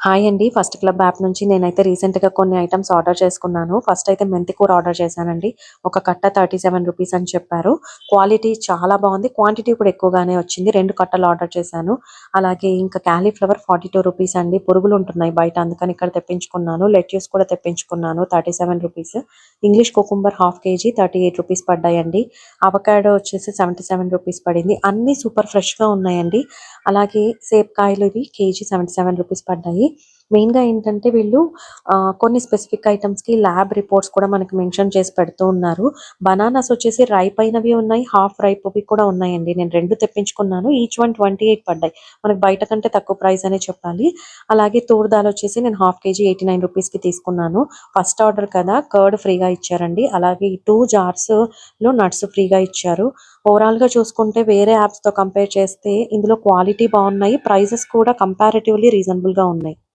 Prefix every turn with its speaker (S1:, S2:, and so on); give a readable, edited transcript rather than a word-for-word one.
S1: Hi అండి. First club app నుంచి నేనైతే రీసెంట్‌గా కొన్ని ఐటెమ్స్ ఆర్డర్ చేసుకున్నాను. ఫస్ట్ అయితే మెంతి కూర ఆర్డర్ చేశానండి. ఒక కట్ట రూ. 37 అని చెప్పారు. క్వాలిటీ చాలా బాగుంది. క్వాంటిటీ కూడా ఎక్కువగానే వచ్చింది. 2 కట్టలు ఆర్డర్ చేశాను. అలాగే ఇంకా కాలీఫ్లవర్ రూ. 42 అండి. పురుగులు ఉంటున్నాయి బయట, అందుకని ఇక్కడ తెప్పించుకున్నాను. లెట్యూస్ కూడా తెప్పించుకున్నాను రూ. 37. ఇంగ్లీష్ కుకుంబర్ హాఫ్ కేజీ రూ. 38 పడ్డాయండి. అవకాడో వచ్చేసి రూ. 77 పడింది. అన్నీ సూపర్ ఫ్రెష్‌గా ఉన్నాయండి. అలాగే సేపకాయలు ఇవి కేజీ రూ. 77 పడ్డాయి. మెయిన్‌గా ఏంటంటే వీళ్ళు కొన్ని స్పెసిఫిక్ ఐటెమ్స్‌కి ల్యాబ్ రిపోర్ట్స్ కూడా మనకి మెన్షన్ చేసి పెడుతూ ఉన్నారు. బనానాస్ వచ్చేసి రైప్ అయినవి ఉన్నాయి, హాఫ్ రైప్‌వి కూడా ఉన్నాయండి. నేను 2 తెప్పించుకున్నాను. ఈచ్ వన్ 28 పడ్డాయి. మనకు బయట కంటే తక్కువ ప్రైస్ అనే చెప్పాలి. అలాగే తూర్ దాల్ వచ్చేసి నేను హాఫ్ కేజీ రూ. 89కి తీసుకున్నాను. ఫస్ట్ ఆర్డర్ కదా, కర్డ్ ఫ్రీగా ఇచ్చారండి. అలాగే ఈ 2 జార్స్‌లో నట్స్ ఫ్రీగా ఇచ్చారు. ఓవరాల్‌గా చూసుకుంటే వేరే యాప్స్‌తో కంపేర్ చేస్తే ఇందులో క్వాలిటీ బాగున్నాయి. ప్రైజెస్ కూడా కంపారిటివ్‌లీ రీజనబుల్‌గా ఉన్నాయి.